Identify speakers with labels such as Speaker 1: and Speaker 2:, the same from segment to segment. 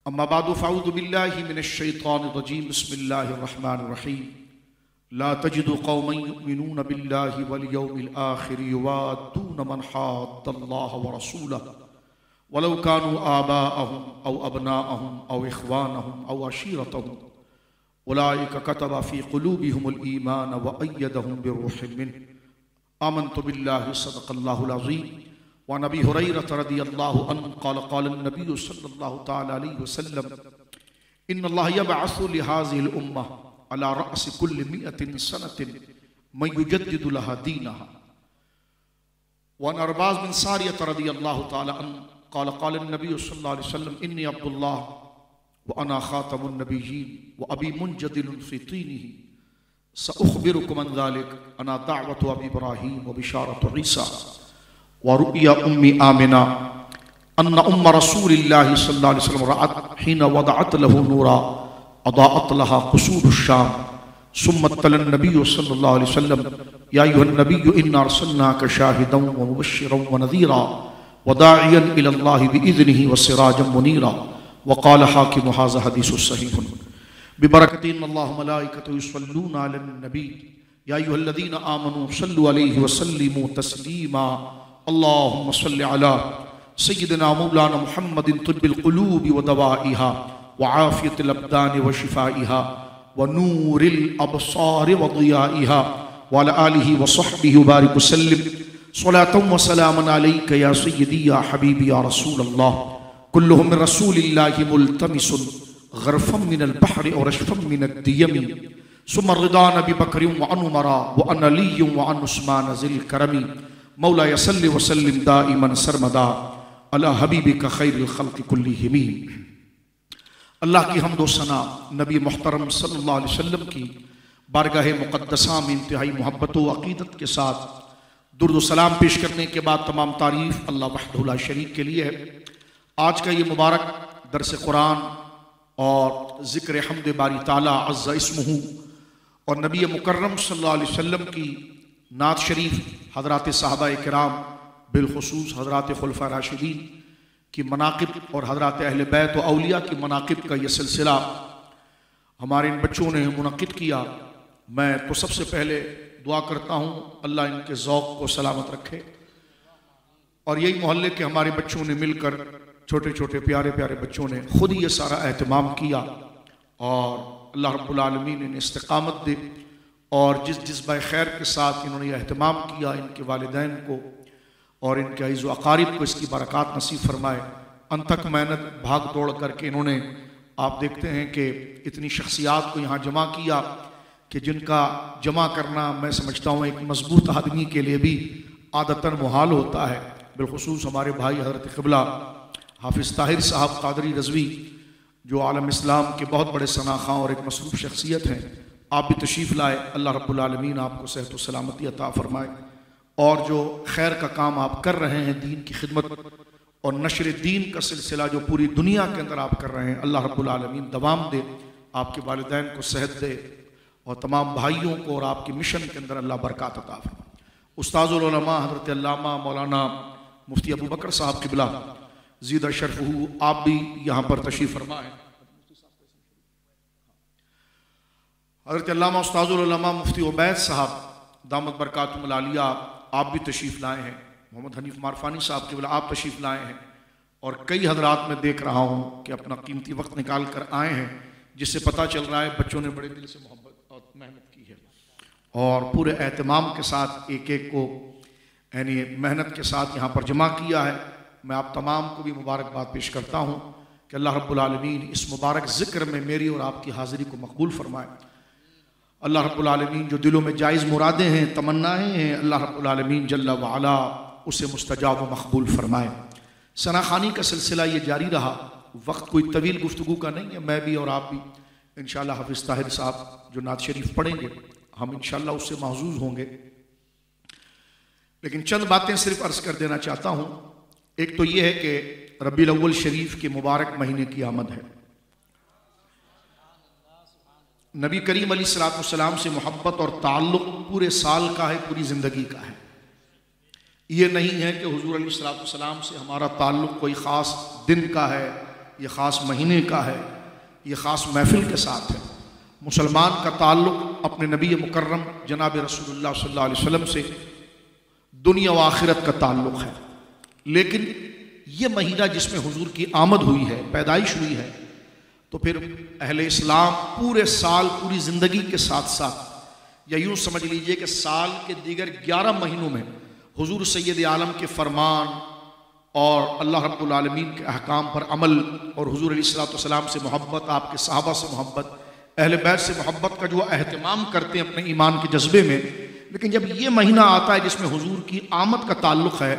Speaker 1: अम्मा बादु फ़अऊज़ु बिल्लाहि मिनश शैतानिर रजीम बिस्मिल्लाहिर रहमानिर रहीम ला तजिदु कौमन युमिनून बिल्लाहि वल यौमिल आखिर युवाद्दून मन हाद्दल्लाह व रसूलहु वलौ कानू आबाअहुम औ अबनाअहुम औ इख्वानहुम औ अशीरतहुम उलाइका कतबा फ़ी क़ुलूबिहिमुल ईमान व अय्यदहुम बिरूहिम मिन्हु आमन्तु बिल्लाहि सदक़ल्लाहुल अज़ीम व नबी हुरैरह रज़ियल्लाहु अन्हु क़ाल क़ाल नबी सल्लल्लाहु तआला अलैहि वसल्लम इन्नल्लाह यबअसु लिहाज़िहिल उम्मह अला रअसि कुल्लि मिअतिन सनतिन मन युजद्दिदु लहा दीनहा व अन अरबाज़ बिन सारियह रज़ियल्लाहु तआला अन्हु क़ाल क़ाल नबी सल्लल्लाहु अलैहि वसल्लम इन्नी अब्दुल्लाह व अना ख़ातमुन नबिय्यीन व अबी मुंजदिलुन फ़ी तीनिही सउख़बिरुकुम अन ज़ालिक अना दाअवतु अबी इब्राहीम व बिशारतु ईसा व रु'या उम्मी आमिना अन्ना उम्म रसूलिल्लाहि सल्लल्लाहु अलैहि वसल्लम रअत हिना वदअत लहु नूरा अदाअत लहा क़ुसूरुश शाम सुम्मा तला नबिय्यु सल्लल्लाहु अलैहि वसल्लम या अय्युहन नबिय्यु इन्ना अर्सलनाका शाहिदन व मुबश्शिरन व नज़ीरा व दाइयन इलल्लाहि बिइज़्निहि व सिराजन मुनीरा व क़ाल हाकिम हाज़ा हदीसुन सहीहुन बिबरकति इन्नल्लाह व मलाइकतहु युसल्लूना अलन नबी या अय्युहल्लज़ीना आमनू सल्लु अलैहि व सल्लिमू तस्लीमा अल्लाहुम्मा सल्लि अला सय्यिदिना मौलाना मुहम्मदिन तिब्बिल क़ुलूबि व दवाइहा व आफ़ियतिल अब्दानि व शिफ़ाइहा व नूरिल अबसारि व ज़ियाइहा व अला आलिहि व सहबिहि व बारिक व सल्लिम सलातन व सलामन अलैका या सय्यदी या हबीबी या रसूलल्लाह कुल्लुहुम मिन रसूलिल्लाहि मुल्तमिसुन ग़रफ़म मिनल बहरि व रशफ़म मिनद दियमी सुम्मा रिदा नबी बकरिन व अन उमरा व अन अलिय्यिन व अन उस्मान ज़िल करमी मौला सल्लि व सल्लिम दाइमन सरमदा अला हबीबिका खैरिल खल्क़ि कुल्लिहिम। अल्लाह की हम्द व सना नबी मुहतरम सल्लल्लाहु अलैहि वसल्लम की बारगाह मुक़द्दसा में इंतहाई मोहब्बत व अक़ीदत के साथ दुरूद व सलाम पेश करने के बाद तमाम तारीफ़ अल्लाह वहदहु ला शरीक के लिए है। आज का ये मुबारक दरस कुरान और ज़िक्र हम्द बारी ताला अज़्ज़ा इस्मुहु और नबी मुकर्रम सल्लल्लाहु अलैहि वसल्लम की नात शरीफ हज़रात सहाबा किराम बिलख़ुसूस हज़रात खुलफ़ा राशिदीन की मनाक़िब और हज़रात अहले बैत व औलिया की मनाक़िब का ये सिलसिला हमारे इन बच्चों ने मुनक़्क़िद किया। मैं तो सबसे पहले दुआ करता हूँ अल्लाह इनके ज़ौक़ को सलामत रखे और यही मोहल्ले के हमारे बच्चों ने मिलकर छोटे छोटे प्यारे प्यारे बच्चों ने खुद ये सारा एहतमाम किया और अल्लाह रब्बुल आलमीन इन्हें इस्तिक़ामत दे और जिस जज़्बा खैर के साथ इन्होंने एहतमाम किया इनके वालिदैन को और इनके अज़ीज़ व अक़ारिब को इसकी बरक़ात नसीब फरमाए। अनथक मेहनत भाग दौड़ करके इन्होंने आप देखते हैं कि इतनी शख्सियात को यहाँ जमा किया कि जिनका जमा करना मैं समझता हूँ एक मजबूत आदमी के लिए भी आदतन मुहाल होता है। बिलख़ुसूस हमारे भाई हज़रत क़िबला हाफिज़ ताहिर साहब क़ादरी रज़वी जो आलम इस्लाम के बहुत बड़े सनाख़ां और एक मसरूफ़ शख्सियत हैं, आप भी तशरीफ़ लाए। अल्लाह रब्बुल आलमीन आपको सेहत व सलामती अता फ़रमाए और जो खैर का काम आप कर रहे हैं दीन की खिदमत और नशर दीन का सिलसिला जो पूरी दुनिया के अंदर आप कर रहे हैं, अल्लाह रब्बुल आलमीन दवाम दे, आपके वालिदैन को सेहत दे और तमाम भाइयों को और आपके मिशन के अंदर अल्लाह बरक़ात अता फ़रमाए। उस्ताज़ुल उलमा हज़रत अल्लामा मौलाना मुफ्ती अबू बकर साहब क़िबला ज़ीदा शरफ़हू आप भी यहाँ पर तशरीफ़ फरमा है। हज़रत अल्लामा उस्ताज़ुल उलमा मुफ्ती उबैद साहब दामत बरकातुहुल आलिया आप भी तशरीफ़ लाए हैं। मोहम्मद हनीफ़ मारफ़ानी साहब क़िबला आप तशरीफ़ लाए हैं और कई हज़रात में देख रहा हूँ कि अपना कीमती वक्त निकाल कर आए हैं, जिससे पता चल रहा है बच्चों ने बड़े दिल से मोहब्बत और मेहनत की है और पूरे एहतमाम के साथ एक एक को यानी मेहनत के साथ यहाँ पर जमा किया है। मैं आप तमाम को भी मुबारकबाद पेश करता हूँ कि अल्लाह रब्बुल आलमीन इस मुबारक ज़िक्र में मेरी और आपकी हाज़िरी को मकबूल फ़रमाए। अल्लाह रब्बुल आलमीन जो दिलों में जायज़ मुरादें हैं तमन्नाएँ हैं, अल्लाह रब्बुल आलमीन जल्ला व अला उसे मुस्तजाब व मकबूल फ़रमाए। सनाख़ानी का सिलसिला ये जारी रहा, वक्त कोई तवील गुफ्तगू का नहीं है। मैं भी और आप भी इंशाअल्लाह हाफिज़ ताहिर साहब जो नात शरीफ पढ़ेंगे हम इंशाअल्लाह उससे महज़ूज़ होंगे, लेकिन चंद बातें सिर्फ अर्ज़ कर देना चाहता हूँ। एक तो ये है कि रबीउल अव्वल शरीफ के मुबारक महीने की आमद है। नबी करीम अलैहिस्सलाम से मोहब्बत और ताल्लुक़ पूरे साल का है, पूरी ज़िंदगी का है। ये नहीं है कि हुज़ूर अलैहिस्सलाम से हमारा ताल्लुक़ कोई ख़ास दिन का है ये ख़ास महीने का है, ये ख़ास महफिल के साथ है। मुसलमान का ताल्लुक़ अपने नबी मुकर्रम जनाब रसूलुल्लाह सल्लल्लाहु अलैहि वसल्लम से दुनिया व आखिरत का ताल्लुक़ है। लेकिन ये महीना जिसमें हुजूर की आमद हुई है, पैदाइश हुई है, तो फिर अहले इस्लाम पूरे साल, पूरी ज़िंदगी के साथ साथ, या यूँ समझ लीजिए कि साल के दीगर 11 महीनों में हुजूर सैयद आलम के फरमान और अल्लाह रब्बुल आलमीन के अहकाम पर अमल और हुजूर अलैहिस्सलाम से मोहब्बत, आपके सहाबा से मोहब्बत, अहले बैत से मोहब्बत का जो अहतमाम करते हैं अपने ईमान के जज्बे में। लेकिन जब ये महीना आता है जिसमें हुजूर की आमद का ताल्लुक़ है,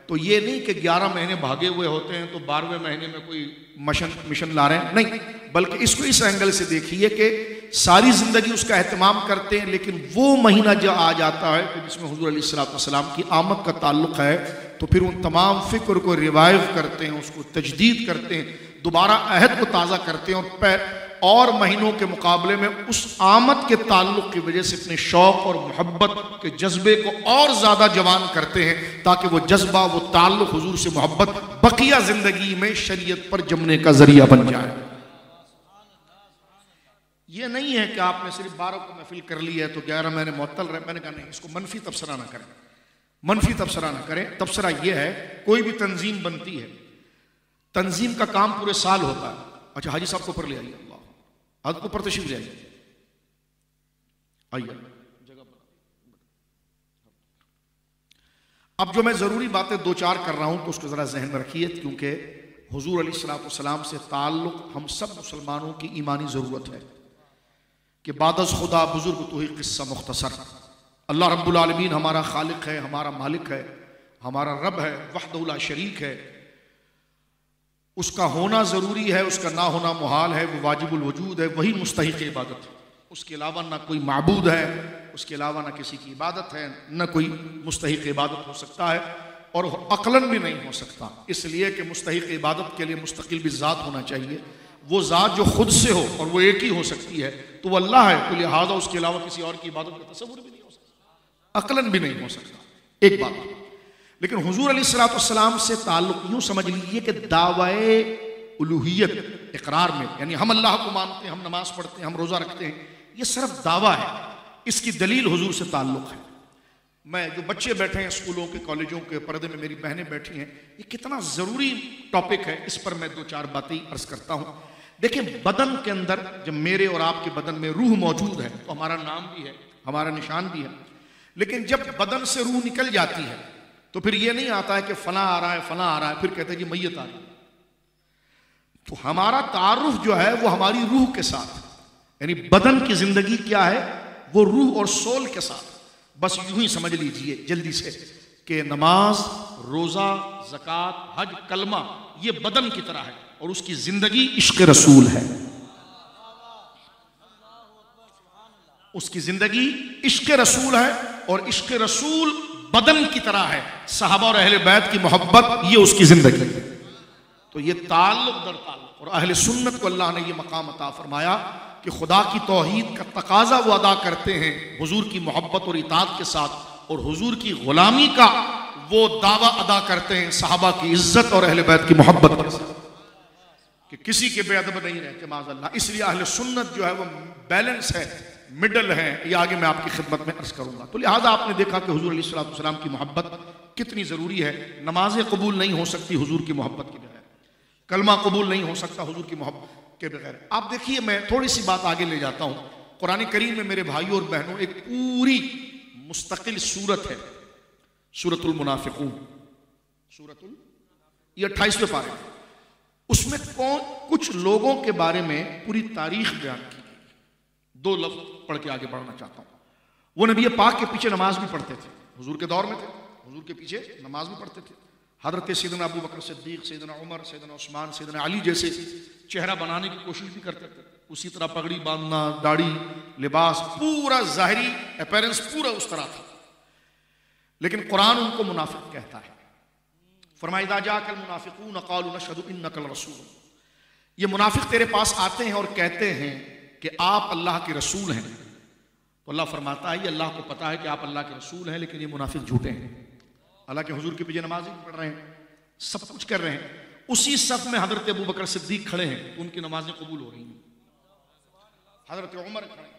Speaker 1: तो ये नहीं कि 11 महीने भागे हुए होते हैं तो 12वें महीने में कोई मिशन ला रहे हैं, नहीं, बल्कि इसको इस एंगल से देखिए कि सारी ज़िंदगी उसका एहतमाम करते हैं, लेकिन वो महीना जो आ जाता है जिसमें हुजूर अलैहिस्सलाम की आमद का ताल्लुक़ है, तो फिर उन तमाम फ़िक्र को रिवाइव करते हैं, उसको तजदीद करते हैं, दोबारा अहद को ताज़ा करते हैं और महीनों के मुकाबले में उस आमद के ताल्लुक़ की वजह से अपने शौक़ और मोहब्बत के जज्बे को और ज़्यादा जवान करते हैं, ताकि वो जज्बा, वो ताल्लुक़, हुजूर से मोहब्बत बकिया ज़िंदगी में शरीयत पर जमने का ज़रिया बन जाए। ये नहीं है कि आपने सिर्फ 12 को महफिल कर ली है तो 11 महीने मुअत्तल रहे। मैंने कहा नहीं, इसको मनफी तबसरा ना करें, मनफी तबसरा ना करें। तबसरा यह है, कोई भी तंजीम बनती है, तंजीम का काम पूरे साल होता है। अच्छा, हाजी साहब को ऊपर ले आइए, हाथ को ऊपर तशरीफ ले आइए, आइए जगह पर। अब जो मैं ज़रूरी बातें 2-4 कर रहा हूं तो उसको ज़रा जहन में रखिए, क्योंकि हुजूर अलैहिस्सलाम से ताल्लुक़ हम सब मुसलमानों की ईमानी ज़रूरत है कि बादस खुदा बुजुर्ग तो ही किस्सा मुख्तसर। अल्लाह रब्बुल आलमीन हमारा खालिक है, हमारा मालिक है, हमारा रब है, वहदहु ला शरीक है। उसका होना ज़रूरी है, उसका ना होना मुहाल है, वो वाजिबुल वजूद है, वही मुस्तहिक़ इबादत है। उसके अलावा ना कोई माबूद है, उसके अलावा ना किसी की इबादत है, ना कोई मुस्तहिक़ इबादत हो सकता है और अक़लन भी नहीं हो सकता, इसलिए कि मुस्तहिक़ इबादत के लिए मुस्तकिल भी ज़ात होना चाहिए। वो ज़ात जो खुद से हो और वो एक ही हो सकती है तो वो अल्लाह है, तो लिहाजा उसके अलावा किसी और की इबादत का तसव्वुर भी नहीं हो सकता, अक़लन भी नहीं हो सकता। एक बात। लेकिन हुजूर अलैहिस्सलाम से ताल्लुक़ यूँ समझ लीजिए कि दावाए उलूहियत इकरार में, यानी हम अल्लाह को मानते हैं, हम नमाज पढ़ते हैं, हम रोज़ा रखते हैं, ये सिर्फ दावा है, इसकी दलील हुजूर से ताल्लुक़ है। मैं जो बच्चे बैठे हैं स्कूलों के, कॉलेजों के पर्दे में मेरी बहनें बैठी हैं, ये कितना ज़रूरी टॉपिक है, इस पर मैं 2-4 बातें अर्ज़ करता हूँ। देखिए, बदन के अंदर जब मेरे और आपके बदन में रूह मौजूद है तो हमारा नाम भी है, हमारा निशान भी है। लेकिन जब बदन से रूह निकल जाती है तो फिर ये नहीं आता है कि फला आ रहा है, फला आ रहा है, फिर कहते हैं कि मैयत आ रही है। तो हमारा तारुफ जो है वो हमारी रूह के साथ, यानी बदन की जिंदगी क्या है, वो रूह और सोल के साथ। बस यूं ही समझ लीजिए जल्दी से कि नमाज, रोजा, ज़कात, हज, कलमा ये बदन की तरह है और उसकी जिंदगी इश्क रसूल है। उसकी जिंदगी इश्क रसूल है और इश्क रसूल बदन की तरह है। सहाबा और अहले बैत की मोहब्बत ये उसकी जिंदगी है। तो ये ताल्लुक दर ताल्लुक, और अहले सुन्नत को अल्लाह ने ये मकाम अता फरमाया कि खुदा की तौहीद का तकाजा वो अदा करते हैं हुजूर की मोहब्बत और इताअत के साथ, और हुजूर की गुलामी का वो दावा अदा करते हैं सहाबा की इज्जत और अहले बैत की मोहब्बत के साथ, कि किसी के बेअदब नहीं रहते माज़अल्लाह। इसलिए अहले सुन्नत जो है वो बैलेंस है, मिडल है। ये आगे मैं आपकी खिदमत में अर्ज करूंगा। तो लिहाजा आपने देखा कि हुजूर अलैहिस्सलाम की मोहब्बत कितनी ज़रूरी है। नमाजें कबूल नहीं हो सकती हुजूर की मोहब्बत के बगैर, कलमा कबूल नहीं हो सकता हुजूर की मोहब्बत के बगैर। आप देखिए, मैं थोड़ी सी बात आगे ले जाता हूँ। कुरान करीम में मेरे भाइयों और बहनों एक पूरी मुस्तकिल सूरत है, सूरतुल मुनाफिकून, ये 28वें पारे। उसमें कुछ लोगों के बारे में पूरी तारीख बयान की गई। 2 लफ्ज़ पढ़ के आगे बढ़ना चाहता हूँ। वो नबी पाक के पीछे नमाज भी पढ़ते थे, हुजूर के दौर में थे, हुजूर के पीछे नमाज भी पढ़ते थे। हज़रत सैयदना अबू बकर सिद्दीक़, सैयदना उमर, सैयदना उस्मान, सैयदना अली जैसे चेहरा बनाने की कोशिश भी करते थे। उसी तरह पगड़ी बांधना, दाढ़ी, लिबास, पूरा ज़ाहिरी अपीयरेंस पूरा उस तरह था। लेकिन कुरान उनको मुनाफिक कहता है। फरमाया इज़ा जाअकल मुनाफिकून क़ालू नशहदु इन्नका लरसूल। ये मुनाफिक तेरे पास आते हैं और कहते हैं कि आप अल्लाह के रसूल हैं। तो अल्लाह फरमाता है, ये अल्लाह को पता है कि आप अल्लाह के रसूल हैं, लेकिन ये मुनाफिक झूठे हैं। हालांकि हुजूर के पीछे नमाज भी पढ़ रहे हैं, सब कुछ कर रहे हैं, उसी सफ में हजरत अबू बकर सिद्दीक खड़े हैं तो उनकी नमाजें कबूल हो रही हैं। हजरत उमर खड़े हैं,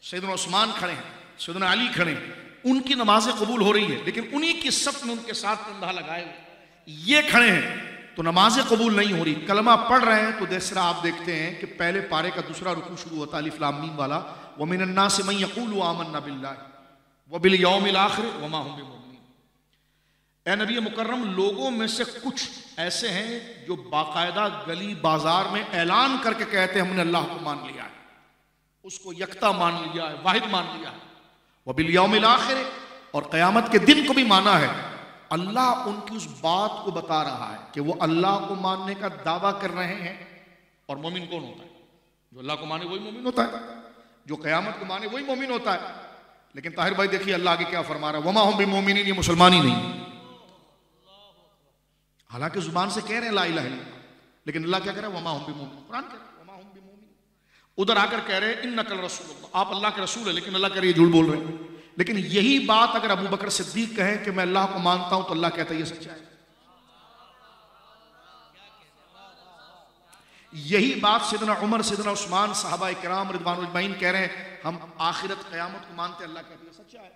Speaker 1: सैयदना उस्मान खड़े हैं, सैयदना अली खड़े हैं, उनकी नमाजें कबूल हो रही है। लेकिन उन्हीं की सफ में उनके साथ कंधा लगाए ये खड़े हैं तो नमाजें कबूल नहीं हो रही। कलमा पढ़ रहे हैं तो दूसरा आप देखते हैं कि पहले पारे का दूसरा रुकू शुरू होता है अलिफ लाम मीम वाला, व मिनन नासि मन यक़ूलु आमन्ना बिल्लाहि व बिल यौमिल आखिर व मा हुम बिमुमिनीन। ए नबी मुकर्रम, लोगों में से कुछ ऐसे हैं जो बाकायदा गली बाजार में ऐलान करके कहते हैं हमने अल्लाह को मान लिया है, उसको यकता मान लिया है, वाहिद मान लिया है, व बिल यौमिल आखिर, और क़यामत के दिन को भी माना है। अल्लाह उनकी उस बात को बता रहा है कि वो अल्लाह को मानने का दावा कर रहे हैं। और मोमिन कौन होता है? जो अल्लाह को माने वही मोमिन होता है, जो क़यामत को माने वही मोमिन होता है। लेकिन ताहिर भाई देखिए अल्लाह आगे क्या फरमा रहा है, वमा हुम बिमुमिनीन, ये मुसलमान ही नहीं। हालांकि जुबान से कह रहे हैं ला इलाहा इल्लल्लाह, लेकिन अल्लाह क्या कह रहा है, वमा हुम बिमुमिनीन, कुरान कह रहा है वमा हुम बिमुमिनीन। उधर आकर कह रहे हैं इन्नकल रसूलुल्लाह, आप अल्लाह के रसूल है, लेकिन अल्लाह कह रही है झूठ बोल रहे हैं। लेकिन यही बात अगर अबू बकर सिद्दीक कहें कि मैं अल्लाह को मानता हूं तो अल्लाह कहता है ये सच्चा है। यही बात सैयदना उमर, सैयदना उस्मान, सहाबा इकराम रिदवानुल अजमईन कह रहे हैं हम आखिरत क़यामत को मानते हैं, अल्लाह कहता है ये सच्चा है।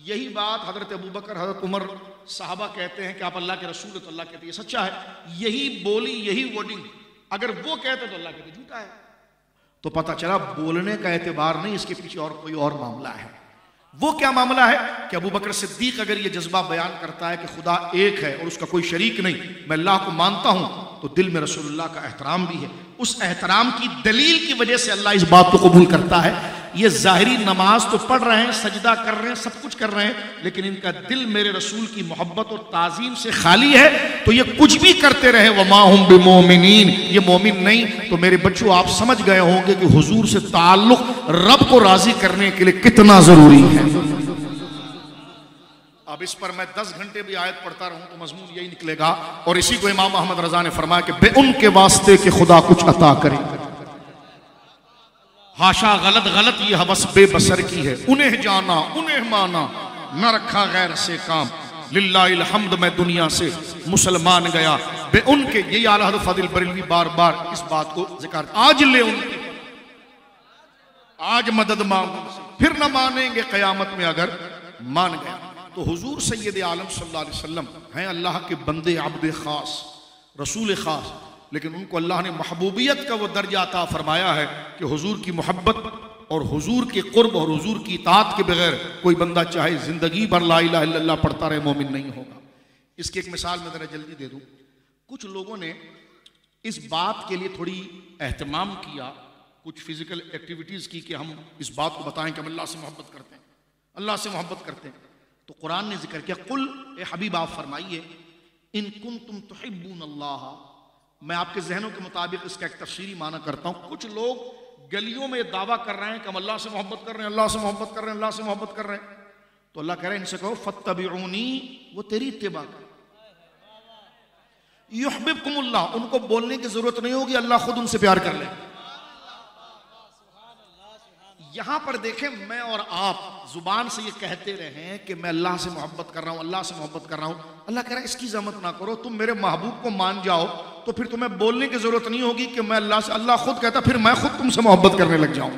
Speaker 1: यही बात हजरत अबू बकर, हजरत उमर, सहाबा कहते हैं कि आप अल्लाह के रसूल है तो अल्लाह कहते हैं ये सच्चा है। यही बोली, यही वर्डिंग अगर वो कहते तो अल्लाह कहते झूठा है। तो पता चला बोलने का एतबार नहीं, इसके पीछे और कोई और मामला है। वो क्या मामला है कि अबू बकर सिद्दीक अगर ये जज्बा बयान करता है कि खुदा एक है और उसका कोई शरीक नहीं, मैं अल्लाह को मानता हूं, तो दिल में रसूलुल्लाह का एहतराम भी है। उस एहतराम की दलील की वजह से अल्लाह इस बात को कबूल करता है। ये जाहिरी नमाज तो पढ़ रहे हैं, सजदा कर रहे हैं, सब कुछ कर रहे हैं, लेकिन इनका दिल मेरे रसूल की मोहब्बत और ताजीम से खाली है, तो ये कुछ भी करते रहे वमा हुम बिमुमिनीन, ये मोमिन नहीं। तो मेरे बच्चों आप समझ गए होंगे कि हुजूर से ताल्लुक रब को राजी करने के लिए कितना जरूरी है। अब इस पर मैं 10 घंटे भी आयत पढ़ता रहूं तो मजमून यही निकलेगा। और इसी को इमाम अहमद रजा ने फरमाया कि बे उनके वास्ते के खुदा कुछ अता करे, हाशा गलत गलत ये हवस बेबसर की है, उन्हें जाना उन्हें माना न रखा गैर से काम, लिल्लाहिल हम्द मैं दुनिया से मुसलमान गया। बे उनके, यही आला हज़रत फादिल बरेलवी बार बार इस बात को जिक्र, आज ले उनकी, आज मदद मांगो फिर न मानेंगे क़यामत में अगर मान गया। तो हुजूर सैयद आलम सल्लल्लाहु अलैहि वसल्लम हैं अल्लाह के बंदे, अब्द खास, रसूल खास, लेकिन उनको अल्लाह ने महबूबियत का वो दर्जा अता फरमाया है कि हुजूर की मोहब्बत और हुजूर के कुर्ब और हुजूर की इताअत के बगैर कोई बंदा चाहे जिंदगी भर ला इलाहा इल्लल्लाह पढ़ता रहे, मोमिन नहीं होगा। इसकी एक मिसाल मैं ज़रा जल्दी दे दूं। कुछ लोगों ने इस बात के लिए थोड़ी एहतमाम किया, कुछ फिजिकल एक्टिविटीज़ की कि हम इस बात को बताएं कि हम अल्लाह से मोहब्बत करते हैं, अल्लाह से मोहब्बत करते हैं। तो कुरान ने जिक्र किया, कुल ए हबीब आप फरमाइए, इन कुंतुम तुहिब्बून अल्लाह, मैं आपके जहनों के मुताबिक इसका एक तफसीरी माना करता हूँ। कुछ लोग गलियों में दावा कर रहे हैं कि हम अल्लाह से मोहब्बत कर रहे हैं, अल्लाह से मोहब्बत कर रहे हैं, अल्लाह से मोहब्बत कर रहे हैं। तो अल्लाह कह रहे हैं इनसे कहो फत्तबिऊनी, वो तेरी इत्तिबा कर, युहब्बिबकुमुल्लाह, उनको बोलने की जरूरत नहीं होगी, अल्लाह खुद उनसे प्यार कर ले। यहां पर देखें, मैं और आप जुबान से ये कहते रहे कि मैं अल्लाह से मोहब्बत कर रहा हूं, अल्लाह से मोहब्बत कर रहा हूं। अल्लाह कह रहा है इसकी जहमत ना करो, तुम मेरे महबूब को मान जाओ तो फिर तुम्हें बोलने की जरूरत नहीं होगी कि मैं अल्लाह से, अल्लाह खुद कहता फिर मैं खुद तुमसे मोहब्बत करने लग जाऊं।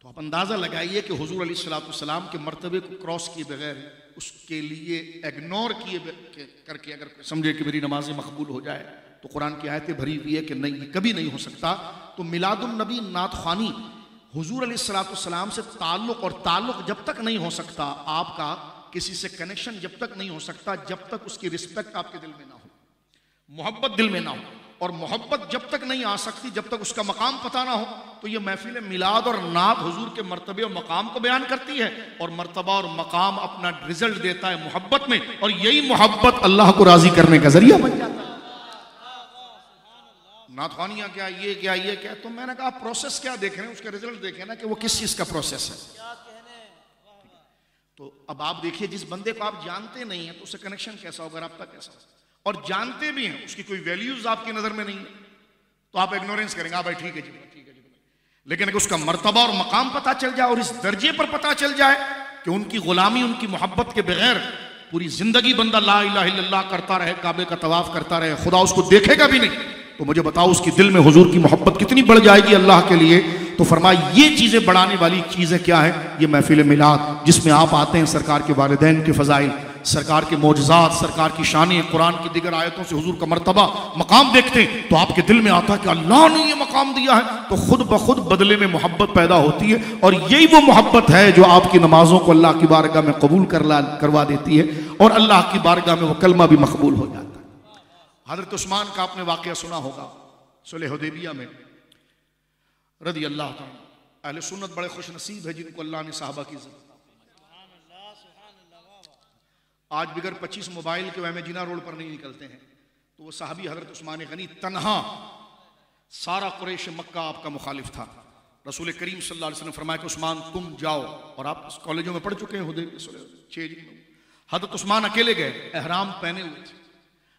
Speaker 1: तो आप अंदाजा लगाइए कि हुजूर अलैहिस्सलाम के मर्तबे को क्रॉस किए बगैर, उसके लिए इग्नोर किए करके अगर समझे कि मेरी नमाजें मकबूल हो जाए, तो कुरान की आयतें भरी हुई है कि नहीं, ये कभी नहीं हो सकता। तो मिलादुन नबी नात ख़्वानी, हुजूर अलैहिस्सलाम से ताल्लुक़, और ताल्लुक़ जब तक नहीं हो सकता, आपका किसी से कनेक्शन जब तक नहीं हो सकता जब तक उसकी रिस्पेक्ट आपके दिल में ना हो, मोहब्बत दिल में ना हो। और मोहब्बत जब तक नहीं आ सकती जब तक उसका मकाम पता ना हो। तो ये महफिल मिलाद और नात हुजूर के मर्तबे और मकाम को बयान करती है, और मर्तबा और मकाम अपना रिजल्ट देता है मोहब्बत में, और यही मोहब्बत अल्लाह को राजी करने का जरिया बन जाता है। नाथवानियाँ क्या, ये क्या, ये क्या, तो मैंने कहा प्रोसेस क्या देख रहे हैं, उसका रिजल्ट देखें ना कि वो किस चीज का प्रोसेस है। तो अब आप देखिए, जिस बंदे को आप जानते नहीं है तो उससे कनेक्शन कैसा होगा, रब्ता कैसा होगा, और जानते भी हैं उसकी कोई वैल्यूज आपकी नजर में नहीं है तो आप इग्नोरेंस करेंगे, भाई ठीक है जी, ठीक है जी। लेकिन अगर उसका मर्तबा और मकाम पता चल जाए और इस दर्जे पर पता चल जाए कि उनकी गुलामी, उनकी मोहब्बत के बगैर पूरी जिंदगी बंदा ला इलाहा इल्लल्लाह करता रहे, काबे का तवाफ करता रहे, खुदा उसको देखेगा भी नहीं, तो मुझे बताओ उसकी दिल में हुजूर की मोहब्बत कितनी बढ़ जाएगी अल्लाह के लिए। तो फरमाया ये चीजें बढ़ाने वाली चीजें क्या है, ये महफिल मिलाद जिसमें आप आते हैं, सरकार के वालिदैन के फजाइल, सरकार के मौजज़ात, सरकार की शानी, कुरान की दिगर आयतों से हुजूर का मर्तबा मकाम देखते हैं तो आपके दिल में आता है कि अल्लाह ने ये मकाम दिया है, तो खुद ब खुद बदले में मोहब्बत पैदा होती है। और यही वो मोहब्बत है जो आपकी नमाजों को अल्लाह की बारगाह में कबूल करवा देती है और अल्लाह की बारगाह में वो कलमा भी मकबूल हो जाता है। हजरत उस्मान का आपने वाक़या सुना होगा, सुलह हुदैबिया में रदी अल्लाह ताला। अहले सुन्नत बड़े खुश नसीब है जिनको अल्लाह ने साहबा की इज्जत। आज बिगर 25 मोबाइल के वह मदीना रोड पर नहीं निकलते हैं तो वो साहबी हजरत उस्मान गनी तन्हा, सारा कुरैश मक्का आपका मुखालिफ था। रसूल करीम सल्लल्लाहु अलैहि वसल्लम फरमाया कि उस्मान तुम जाओ, और आप कॉलेजों में पढ़ चुके हैं हुदैबिया। हजरत उस्मान अकेले गए, एहराम पहने हुए थे।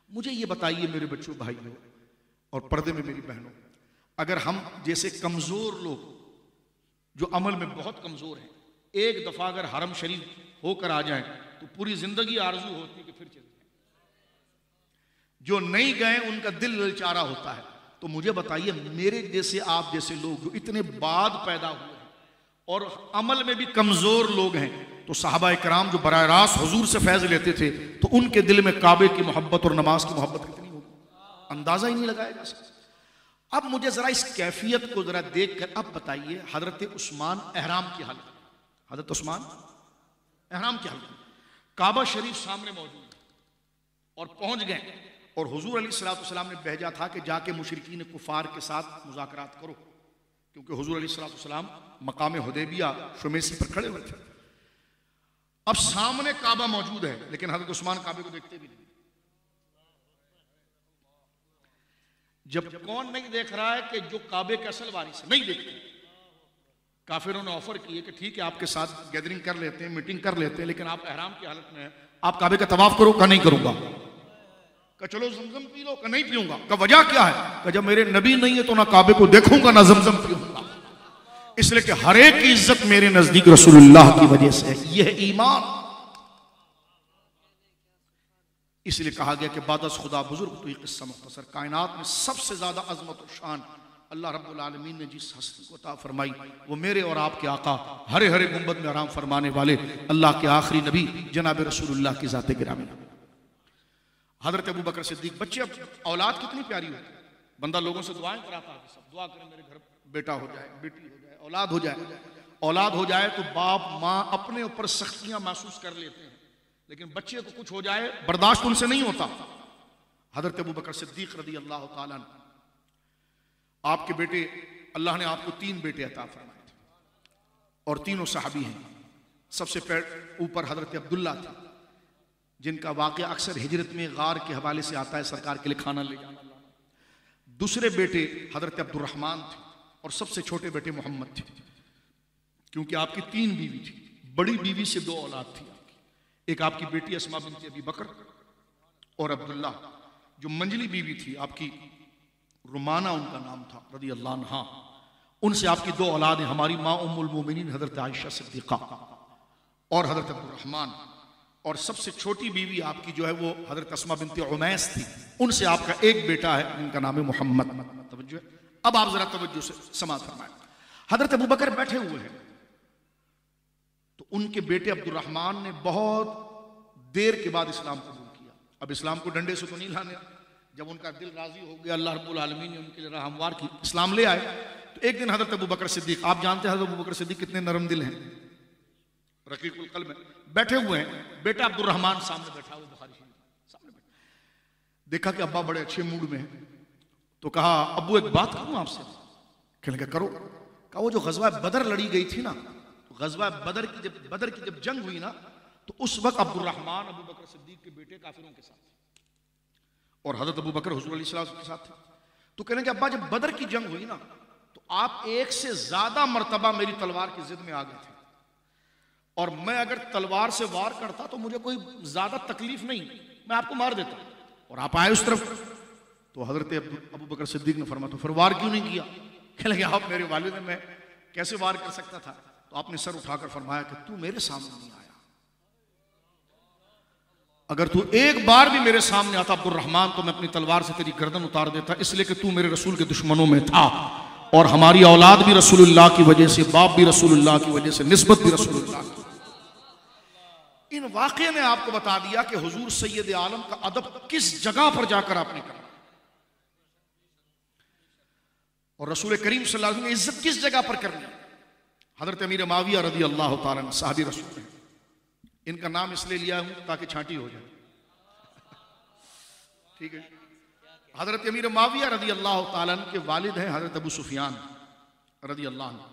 Speaker 1: मुझे ये बताइए मेरे बच्चों भाइयों और पर्दे में मेरी बहनों, अगर हम जैसे कमजोर लोग जो अमल में बहुत कमजोर हैं, एक दफा अगर हरम शरीफ होकर आ जाए तो पूरी जिंदगी आरजू होती है कि फिर चले जाए। जो नहीं गए उनका दिल ललचारा होता है। तो मुझे बताइए मेरे जैसे आप जैसे लोग जो इतने बाद पैदा हुए हैं और अमल में भी कमजोर लोग हैं, तो साहबा इकराम जो बराह रास्त हुजूर से फैज लेते थे तो उनके दिल में काबे की मोहब्बत और नमाज की मोहब्बत कितनी होगी, अंदाजा ही नहीं लगाया जा सकता। अब मुझे जरा इस कैफियत को जरा देख कर अब बताइए, हजरत उस्मान एहराम की हालत, हजरत उस्मान एहराम की हालत, काबा शरीफ सामने मौजूद और पहुंच गए और हुजूर अलैहिस्सलातु वस्सलाम ने भेजा था कि जाके मुशरिकीन कुफार के साथ मुज़ाकरात करो, क्योंकि हुजूर अलैहिस्सलातु वस्सलाम मकाम हुदैबिया शुमेसी पर खड़े हुए थे। अब सामने काबा मौजूद है लेकिन हजरत उस्मान काबे को देखते भी नहीं। जब कौन नहीं देख रहा है कि जो काबे के असल वारिस नहीं देखते, काफिरों ने ऑफर किए कि ठीक है आपके साथ गैदरिंग कर लेते हैं, मीटिंग कर लेते हैं, लेकिन आप एहराम की हालत में हैं, आप काबे का तवाफ करो। का नहीं करूंगा। का चलो जमजम पी लो। का नहीं पीऊंगा। का वजह क्या है? का जब मेरे नबी नहीं है तो ना काबे को देखूंगा ना जमजम पीऊंगा, इसलिए कि हर एक की इज्जत मेरे नजदीक रसूलुल्लाह की वजह से है। यह है ईमान। इसलिए कहा गया कि बादस खुदा बुजुर्ग तो ये किस्सा मुख्तसर, कायनात में सबसे ज्यादा अजमत और शान अल्लाह रब्बुल आलमीन ने जिस हस्ती को अता फरमाई वो मेरे और आपके आका हरे हरे गुंबद में आराम फरमाने वाले अल्लाह के आखिरी नबी जनाब रसूलुल्लाह की ज़ात गिरामी हजरत अबू बकर सिद्दीक। बच्चे अब औलाद कितनी प्यारी होती है, बंदा लोगों से दुआएं कराता है, सब दुआ करें मेरे घर बेटा हो जाए, बेटी हो जाए, औलाद हो जाए। औलाद हो जाए तो बाप माँ अपने ऊपर सख्तियां महसूस कर लेते हैं, लेकिन बच्चे को कुछ हो जाए बर्दाश्त उनसे नहीं होता। हजरत अबू बकर सिद्दीक रज़ी अल्लाह तआला अन्हु, आपके बेटे, अल्लाह ने आपको 3 बेटे अता फरमाए थे और तीनों सहाबी हैं। सबसे ऊपर हजरत अब्दुल्ला थे जिनका वाक़या अक्सर हिजरत में गार के हवाले से आता है, सरकार के लिए खाना ले जाना। दूसरे बेटे हजरत अब्दुर्रहमान थे और सबसे छोटे बेटे मोहम्मद थे, क्योंकि आपकी 3 बीवी थी। बड़ी बीवी से 2 औलाद थी आपकी, एक आपकी बेटी अस्मा बिनत अबी बकर और अब्दुल्ला। जो मंजली बीवी थी आपकी रुमाना उनका नाम था रज़ी अल्लाह अन्हा, उनसे आपकी 2 औलाद हैं, हमारी माँ उम्मुल मोमिनीन हजरत आयशा सिद्दीक़ा और हजरत अब्दुर्रहमान, और सबसे छोटी बीवी आपकी जो है वो हजरत अस्मा बिनत उमैस थी, उनसे आपका एक बेटा है जिनका नाम है मोहम्मद। तवज्जो है, अब आप जरा तवज्जो से समाअत फरमाएं। हजरत अबू बकर बैठे हुए हैं तो उनके बेटे अब्दुर्रहमान ने बहुत देर के बाद इस्लाम कबूल किया। अब इस्लाम को डंडे से तो नहीं लाने, जब उनका दिल राजी हो गया, अल्लाह रब्बुल आलमीन ने उनके लिए राह हमवार की, इस्लाम ले आए। तो एक दिन हजरत अबू बकर सिद्दीक, आप जानते हैं हजरत अबू बकर सिद्दीक कितने नरम दिल हैं, रकीकुल कल्ब में बैठे हुए हैं। बेटा अब्दुर्रहमान सामने बैठा हुआ, बुखारी सामने बैठा, देखा कि अब्बा बड़े अच्छे मूड में हैं तो कहा अब्बू एक बात करूं आपसे? कहने लगा करो। कहा वो जो गजवा बदर लड़ी गई थी ना, तो गजवा बदर की जब जंग हुई ना तो उस वक्त अब्दुर्रहमान अबू बकर सिद्दीक के बेटे काफिरों के साथ और हजरत अबू बकर हुजूर अलैहि सल्लल्लाहु अलैहि वसल्लम के साथ थे। तो कहने के अब्बा जब बदर की जंग हुई ना तो आप 1 से ज्यादा मर्तबा मेरी तलवार की जिद में आ गए थे, और मैं अगर तलवार से वार करता तो मुझे कोई ज्यादा तकलीफ नहीं, मैं आपको मार देता, और आप आए उस तरफ। तो हजरत अबू बकर सिद्दीक ने फरमाया तो फिर वार क्यों नहीं किया? कहने लगे आप मेरे वालिद हैं, मैं कैसे वार कर सकता था? तो आपने सर उठाकर फरमाया कि तू मेरे सामने नहीं आया, अगर तू एक बार भी मेरे सामने आता अब्दुल रहमान तो मैं अपनी तलवार से तेरी गर्दन उतार देता, इसलिए कि तू मेरे रसूल के दुश्मनों में था और हमारी औलाद भी रसूलुल्लाह की वजह से, बाप भी रसूलुल्लाह की वजह से, निस्बत भी रसूलुल्लाह की। इन वाक़े ने आपको बता दिया कि हुजूर सैयद आलम का अदब किस जगह पर जाकर आपने करना और रसूल करीम सल्लल्लाहु अलैहि वसल्लम की इज्जत किस जगह पर करनी। हजरत अमीर माविया रदी अल्लाह तआला अन्हु साहबी रसूल हैं। इनका नाम इसलिए लिया हूं ताकि छांटी हो जाए, ठीक है। हजरत अमीर माविया रदी अल्लाह तआला अन्हु के वालिद हैं हजरत अबू सुफियान रदी अल्लाह अन्हु,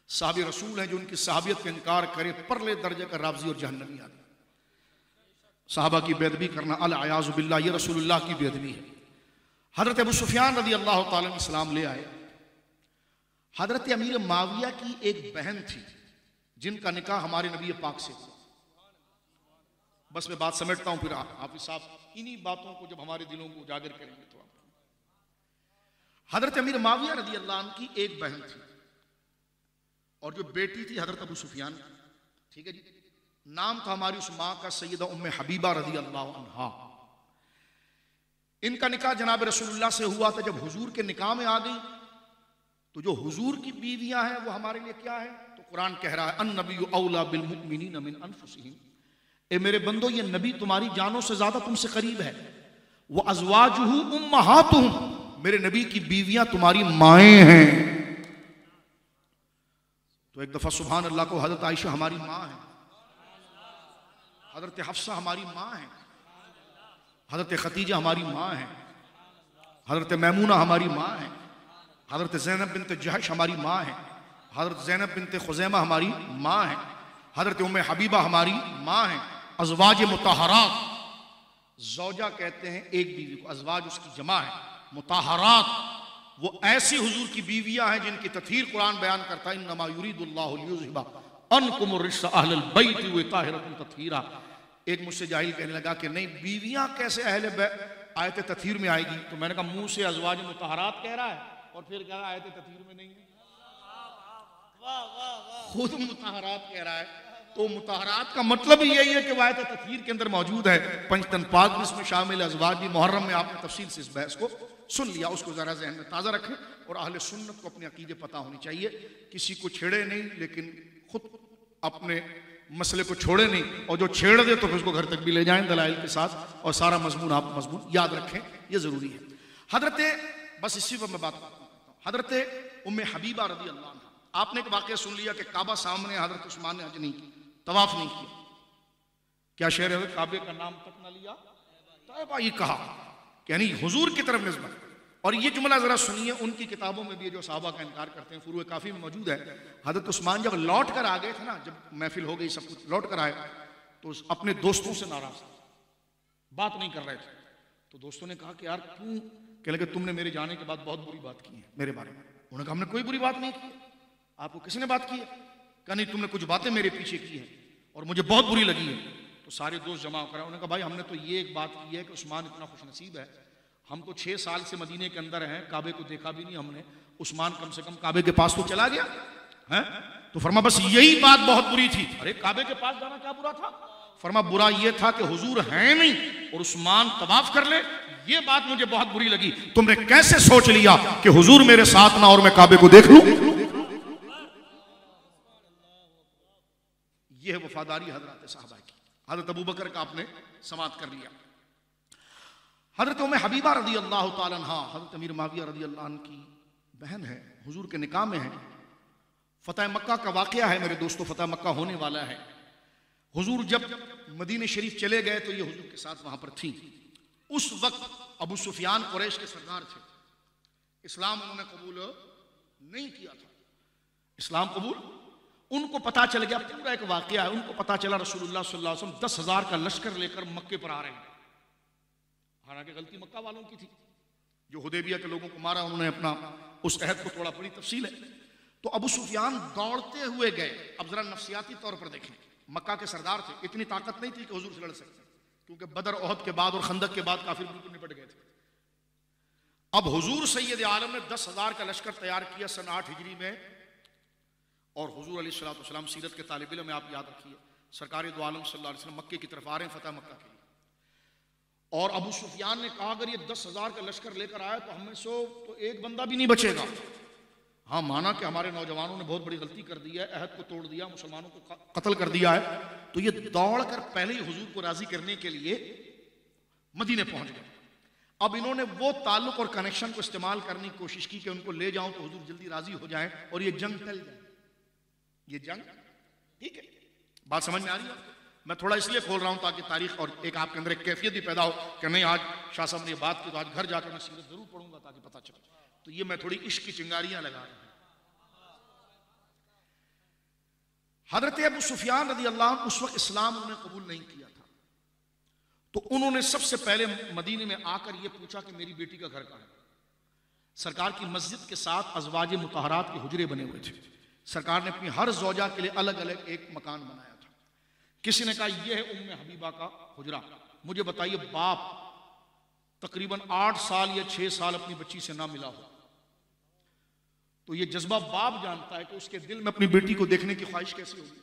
Speaker 1: साहबी रसूल हैं जो उनकी साहबियत का इनकार करे परले दर्जे का रावजी और जहन्नमी आदमी। साहबा की बेदबी करना अल अयाज़ु बिल्लाह, ये रसूलुल्लाह की बेदबी है। हजरत अबू सुफियान रदी अल्लाह तआला अन्हु इस्लाम ले आए। हजरत अमीर माविया की एक बहन थी जिनका निकाह हमारे नबी पाक से हुआ। बस मैं बात समेटता हूं, फिर हाफिज साहब इन्हीं बातों को जब हमारे दिलों को उजागर करेंगे तो आप। हजरत अमीर माविया रदी अल्लाह अन्हु की एक बहन थी और जो बेटी थी हजरत अबू सुफियान, ठीक है जी। नाम था हमारी उस मां का सैयदा उम्मे हबीबा रदी अल्लाह अन्हा। इनका निकाह जनाब रसूलुल्लाह से हुआ था। जब हुजूर के निकाह में आ गई तो जो हुजूर की बीवियां हैं वो हमारे लिए क्या है, तो कुरान कह रहा है अन नबिय्यु औला बिल मुमिनीन मिन अनफुसिहिम, ए मेरे बंदो ये नबी तुम्हारी जानों से ज्यादा तुमसे करीब है। वो अज़वाजुहु उम्महातुहुम, मेरे नबी की बीवियां तुम्हारी माएं हैं। तो एक दफा सुभान अल्लाह को हजरत आयशा हमारी माँ है, हजरत हफ्सा हमारी माँ है, हजरत खतीजा हमारी माँ है, हजरत मैमूना हमारी माँ है, हजरत ज़ैनब बिनत जहश हमारी माँ है, हजरत ज़ैनब बिनत खुज़ैमा हमारी माँ है, हजरत उम्मे हबीबा हमारी माँ है। अज़वाज मुताहरात, ज़ौजा कहते हैं एक बीवी को, अज़वाज उसकी जमा है, मुताहरात वो ऐसी हुजूर की बीवियां हैं जिनकी तथहीर कुरान बयान करता है इन्नमा युरीदुल्लाहु लियुज़हिबा अन्कुम रिज्स अहलल बैत व यताहिरकुम तत्हीरा। एक मुझसे जाहिल कहने लगा कि नहीं बीवियां कैसे अहले आयत तथहीर में आएगी, तो मैंने कहा मुंह से अज़वाज मुताहरात कह रहा है और फिर कहा आयत तथहीर में नहीं है, खुद मुताहरात कह रहा है। तो मुताहरात का मतलब ही यही है कि वायत तथहीर के अंदर मौजूद है। पंचतन पाक भी इसमें शामिल है, अज़वाज भी। मुहर्रम में आपने तफसील से इस बहस को सुन लिया, उसको जरा जहन में ताज़ा रखें। और अहले सुन्नत को अपने अकीदे पता होनी चाहिए, किसी को छेड़े नहीं लेकिन खुद अपने मसले को छोड़े नहीं, और जो छेड़ दे तो फिर उसको घर तक भी ले जाएं दलाइल के साथ, और सारा मजमून आप मजमून याद रखें, ये जरूरी है। हजरत बस इसी पर मैं बात करता हूँ। हजरत उम्मे हबीबा रदी अल्लाह अन्हा, आपने एक वाक़या सुन लिया कि काबा सामने हजरत उस्मान ने हज नहीं की, तवाफ नहीं किया। क्या शहर है काबे का नाम तक न लिया, तैबा ये कहा, यानी हुजूर की तरफ निस्बत। और ये जुमला जरा सुनिए, उनकी किताबों में भी जो साहबा का इनकार करते हैं फुरूए काफी में मौजूद है। हजरत उस्मान जब लौट कर आ गए थे ना, जब महफिल हो गई सब कुछ लौट कर आए, तो अपने दोस्तों से नाराज थे, बात नहीं कर रहे थे। तो दोस्तों ने कहा कि यार क्यों, कहने लगे तुमने मेरे जाने के बाद बहुत बुरी बात की है मेरे बारे में। उन्होंने कहा हमने कोई बुरी बात नहीं की, आपको किसने बात की है? कहा नहीं तुमने कुछ बातें मेरे पीछे की है और मुझे बहुत बुरी लगी है। तो सारे दोस्त जमा करा, उन्होंने कहा भाई हमने तो ये एक बात की है कि उस्मान इतना खुशनसीब है, हम तो 6 साल से मदीने के अंदर हैं, काबे को देखा भी नहीं हमने, उस्मान कम से कम काबे के पास तो चला गया है। तो फरमा बस यही बात बहुत बुरी थी। अरे काबे के पास जाना क्या बुरा था? फरमा बुरा ये था कि हुजूर हैं नहीं और उस्मान तवाफ कर ले, ये बात मुझे बहुत बुरी लगी। तुमने कैसे सोच लिया कि हुजूर मेरे साथ ना और मैं काबे को देख लूं? यह है वफादारी हजरत साहबा की। हजरत अबू बकर का आपने समात कर लिया। हजरत उम्मे हबीबा रदी अल्लाह तआला अन्हा, हजरत अमीर माविया रदी अल्लाह अन्हु की बहन है, हुजूर के निकाह में है। फतह मक्का का वाकया है मेरे दोस्तों, फतह मक्का होने वाला है। हुजूर जब मदीने शरीफ चले गए तो ये हुजूर के साथ वहां पर थी। उस वक्त अबू सुफियान कुरैश के सरदार थे, इस्लाम उन्होंने कबूल नहीं किया था। इस्लाम कबूल, उनको पता चल गया, पूरा एक वाकया है, उनको पता चला रसूलुल्लाह सल्लल्लाहु अलैहि वसल्लम 10,000 का लश्कर लेकर मक्के पर आ रहे हैं। हालांकि गलती मक्का वालों की थी, जो हुदैबिया के लोगों को मारा उन्होंने अपना उस अहद को तोड़ा, बड़ी तफसील है। तो अबू सुफियान दौड़ते हुए गए। अब जरा नफसियाती तौर पर देखें, मक्का के सरदार थे, इतनी ताकत नहीं थी कि हुजूर से लड़ सकते, क्योंकि बदर ओहद के बाद और खंदक के बाद काफिर बिल्कुल निपट गए थे। अब हुजूर सैयद आलम ने 10,000 का लश्कर तैयार किया सन 8 हिजरी में। और हुजूर अलैहिस्सलातु वस्सलाम सीरत के तालिब इल्म में आप याद रखिए, सरकार दो आलम सल्लल्लाहु अलैहि वसल्लम मक्के की तरफ आ रहे हैं फतह मक्का के लिए। और अबू सुफियान ने कहा अगर ये 10,000 का लश्कर लेकर आया तो हमें सो तो एक बंदा भी नहीं बचेगा। हाँ, माना कि हमारे नौजवानों ने बहुत बड़ी गलती कर दी है, अहद को तोड़ दिया, मुसलमानों को कत्ल कर दिया है। तो ये दौड़कर पहले ही हुजूर को राजी करने के लिए मदीने पहुंच गए। अब इन्होंने वो ताल्लुक और कनेक्शन को इस्तेमाल करने की कोशिश की कि उनको ले जाऊं तो हुजूर जल्दी राजी हो जाएं और ये जंग टल जाए। ये जंग, ठीक है, बात समझ में आ रही है? मैं थोड़ा इसलिए खोल रहा हूं ताकि तारीख और एक आपके अंदर एक कैफियत भी पैदा हो कि नहीं आज शाह साहब ने ये बात की तो आज घर जाकर मैं सीरत जरूर पढ़ूंगा ताकि पता चले। तो ये मैं थोड़ी इश्क की चिंगारियां लगा रहा हूं। हजरत अबू सुफियान रज़ी अल्लाह अन्हु उस वक्त इस्लाम उन्होंने कबूल नहीं किया था, तो उन्होंने सबसे पहले मदीने में आकर यह पूछा कि मेरी बेटी का घर कहाँ है। सरकार की मस्जिद के साथ अज़वाज मुतहरात के हुजरे बने हुए थे। सरकार ने अपनी हर ज़ौजा के लिए अलग अलग एक मकान बनाया था। किसी ने कहा यह है उम्मे हबीबा का हुजरा। मुझे बताइए, बाप तकरीबन 8 साल या 6 साल अपनी बच्ची से ना मिला हो तो ये जज्बा बाप जानता है कि उसके दिल में अपनी बेटी को देखने की ख्वाहिश कैसी होगी।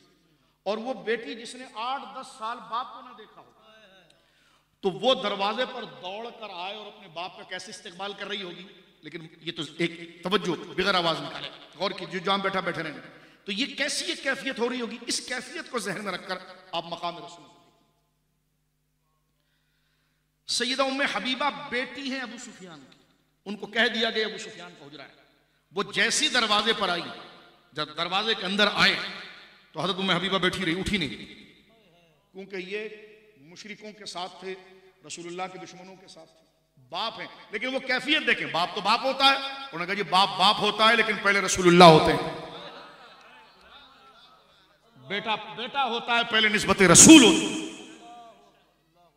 Speaker 1: और वो बेटी जिसने 8-10 साल बाप को ना देखा हो तो वो दरवाजे पर दौड़ कर आए और अपने बाप का कैसे इस्तेकबाल कर रही होगी। लेकिन ये तो एक तवज्जो बिगर आवाज निकाले और की जो जाम बैठा बैठे रहेंगे तो ये कैसी एक कैफियत हो रही होगी। इस कैफियत को जहन में रखकर आप मकाम रसूल सैयदा उम्मे हबीबा बेटी हैं अबू सुफियान की, उनको कह दिया गया अबू सुफियान का हुजरा है। वो जैसी दरवाजे पर आई, जब दरवाजे के अंदर आए तो हजरत उम्मे हबीबा बैठी रही, उठी नहीं, क्योंकि ये मुशरिकों के साथ थे, रसूलुल्लाह के दुश्मनों के साथ थे, बाप है। लेकिन वो कैफियत देखें, बाप तो बाप होता है। उन्होंने कहा जी बाप बाप होता है लेकिन पहले रसूलुल्लाह होते हैं, बेटा बेटा होता है पहले निस्बत रसूल होती है।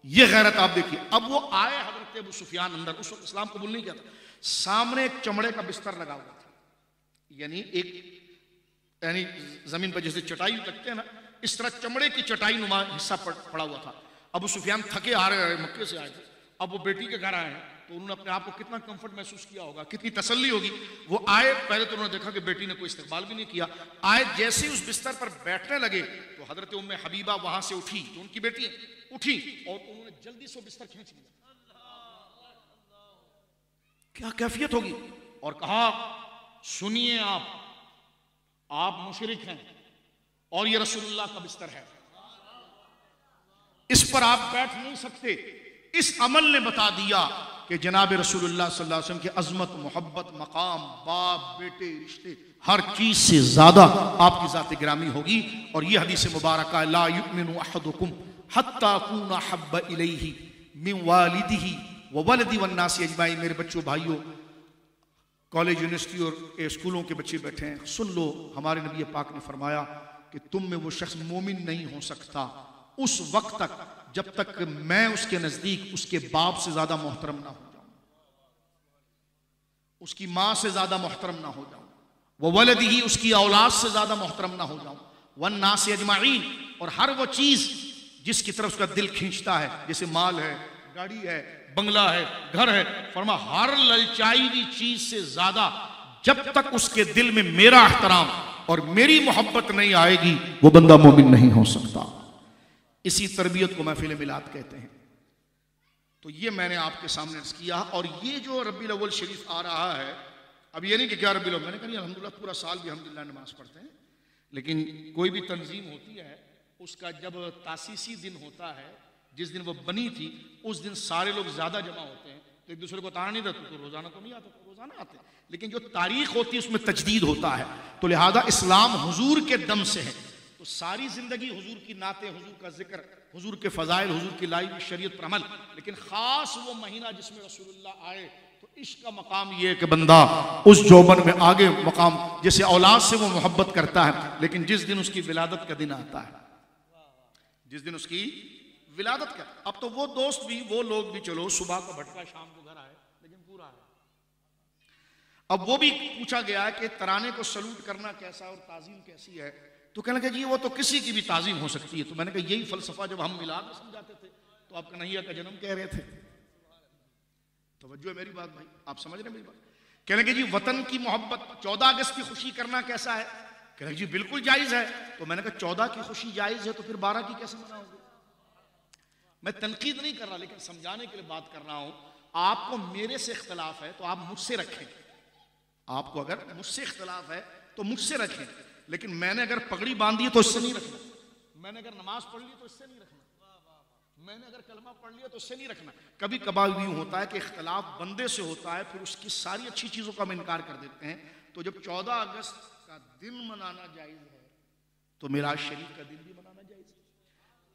Speaker 1: ये गैरत आप देखिए। अब वो आए हजरत अबू सुफियान अंदर, उस वक्त इस्लाम कबूल नहीं किया था। सामने एक चमड़े का बिस्तर लगा हुआ था, यानी जमीन पर जैसे चटाई लगते हैं ना, इस तरह चमड़े की चटाई नुमा हिस्सा पड़ा हुआ था। अबू सुफियान थके आ रहे, मक्के से आए थे, अब वो बेटी के घर आए हैं तो उन्होंने अपने आप को कितना कंफर्ट महसूस किया होगा, कितनी तसल्ली होगी। वो आए, पहले तो उन्होंने देखा कि बेटी ने कोई इस्तेकबाल भी नहीं किया। आए, जैसे ही उस बिस्तर पर बैठने लगे तो हजरत उम्मे हबीबा वहां से उठी, तो उनकी बेटी उठी और उन्होंने जल्दी से बिस्तर खींच लिया। क्या कैफियत होगी। और कहा सुनिए आप मुशरिक हैं और ये रसूलुल्लाह का बिस्तर है, इस पर आप बैठ नहीं सकते। इस अमल ने बता दिया कि जनाब रसूलुल्लाह सल्लल्लाहु अलैहि वसल्लम की अजमत, मोहब्बत, मकाम, बाप बेटे रिश्ते हर चीज से ज्यादा आपकी जात गिरामी होगी। और यह हदीस मुबारक है, ला युमिनु अहदुकुम हत्ता अकूना हब्बा इलैहि मिन वालिदिही व वलदी वन्नासी अजमाइन। मेरे बच्चों भाइयों, कॉलेज यूनिवर्सिटी और स्कूलों के बच्चे बैठे हैं, सुन लो, हमारे नबी पाक ने फरमाया कि तुम में वो शख्स मोमिन नहीं हो सकता उस वक्त तक जब तक मैं उसके नजदीक उसके बाप से ज्यादा मोहतरम ना हो जाऊं, उसकी मां से ज्यादा मोहतरम ना हो जाऊं, वो वलदी ही उसकी औलाद से ज्यादा मोहतरम ना हो जाऊं, वन्नास अजमाइन, और हर वो चीज जिसकी तरफ उसका दिल खींचता है, जैसे माल है, गाड़ी है, बंगला है, घर है, फरमा हर ललचाई हुई चीज से ज्यादा जब तक उसके दिल में मेरा एहतराम और मेरी मोहब्बत नहीं आएगी वो बंदा मोमिन नहीं हो सकता। इसी तरबियत को महफिल मिलाद कहते हैं। तो ये मैंने आपके सामने अर्ज किया। और ये जो रबीउल अव्वल शरीफ आ रहा है, अब ये नहीं कि क्या रबीउल अव्वल, मैंने कहा अल्हम्दुलिल्लाह पूरा साल भी अल्हम्दुलिल्लाह नमाज पढ़ते हैं, लेकिन कोई भी तंजीम होती है उसका जब तासीसी दिन होता है, जिस दिन वो बनी थी उस दिन सारे लोग ज्यादा जमा होते हैं, तो एक दूसरे को ताना नहीं देते, तो रोजाना तो नहीं आते, तो रोजाना आते, लेकिन जो तारीख होती है उसमें तजदीद होता है। तो लिहाजा इस्लाम हुजूर के दम से है, तो सारी जिंदगी हुजूर की नाते, हुजूर का जिक्र, हुजूर के फजाइल, हुजूर की लाई हुई शरीयत पर अमल। लेकिन खास वो महीना जिसमें रसूलुल्लाह आए तो इश्क का मकाम ये है कि बंदा उस जोबन में आगे मकाम, जैसे औलाद से वो मोहब्बत करता है, लेकिन जिस दिन उसकी विलादत का दिन आता है, जिस दिन उसकी विलादत का, अब तो वो दोस्त भी, वो लोग भी, चलो सुबह का भटका शाम को घर आए, लेकिन पूरा है। अब वो भी पूछा गया है कि तराने को सलूट करना कैसा और ताजीम कैसी है, तो कहने लगे जी वो तो किसी की भी ताजीम हो सकती है। तो मैंने कहा यही फलसफा जब हम मिलाद में समझाते थे तो आप कन्हैया का जन्म कह रहे थे। तवज्जो है मेरी बात भाई, आप समझ रहे मेरी बात। कहने लगे जी वतन की मोहब्बत, 14 अगस्त की खुशी करना कैसा है, कहने लगे जी बिल्कुल जायज है। तो मैंने कहा 14 की खुशी जायज है तो फिर 12 की कैसे मनाओगे। मैं तनकीद नहीं कर रहा, लेकिन समझाने के लिए बात कर रहा हूं। आपको मेरे से इख्तलाफ है तो आप मुझसे रखें, आपको अगर मुझसे इख्तलाफ है तो मुझसे रखें, लेकिन मैंने अगर पगड़ी बांधी तो इससे नहीं रखना, मैंने अगर नमाज पढ़ ली तो इससे नहीं रखना, मैंने अगर कलमा पढ़ लिया तो इससे नहीं रखना। कभी कभार यूं होता है कि इख्तलाफ बंदे से होता है, फिर उसकी सारी अच्छी चीजों का हम इनकार कर देते हैं। तो जब 14 अगस्त का दिन मनाना जायज है तो मिराज शरीफ का दिन भी मनाना जायज है,